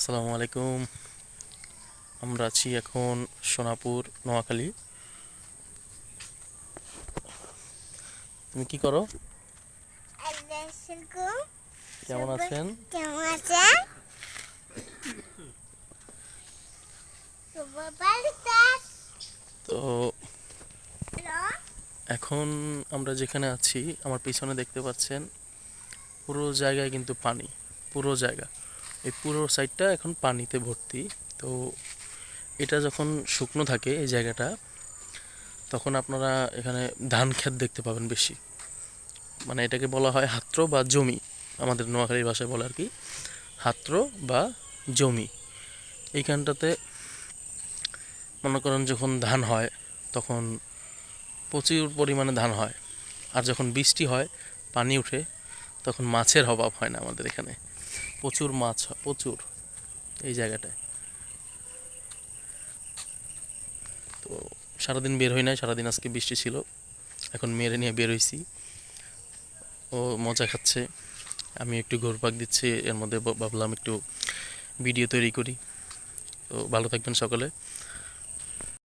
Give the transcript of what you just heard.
আসসালামু আলাইকুম। আমরা আছি এখন সোনাপুর, নোয়াখালী। তুমি কি করো? কেমন আছেন? কেমন আছেন? তো এখন আমরা যেখানে আছি, আমার পিছনে দেখতে পাচ্ছেন পুরো জায়গায় কিন্তু পানি। পুরো জায়গা, এই পুরো সাইডটা এখন পানিতে ভর্তি। তো এটা যখন শুকনো থাকে এই জায়গাটা, তখন আপনারা এখানে ধান ক্ষেত দেখতে পাবেন বেশি। মানে এটাকে বলা হয় হাত্র বা জমি, আমাদের নোয়াখালীর ভাষায় বলে আর কি, হাত্র বা জমি। এইখানটাতে মনে করেন যখন ধান হয় তখন প্রচুর পরিমাণে ধান হয়। আর যখন বৃষ্টি হয়, পানি উঠে, তখন মাছের অভাব হয় না আমাদের এখানে। প্রচুর মাছ হয়, প্রচুর, এই জায়গাটায়। তো সারাদিন বের হই নাই, সারাদিন আজকে বৃষ্টি ছিল। এখন মেরে নিয়ে বের হইছি। ও মজা খাচ্ছে, আমি একটু ঘুরপাক দিচ্ছি। এর মধ্যে ভাবলাম একটু ভিডিও তৈরি করি। তো ভালো থাকবেন সকলে।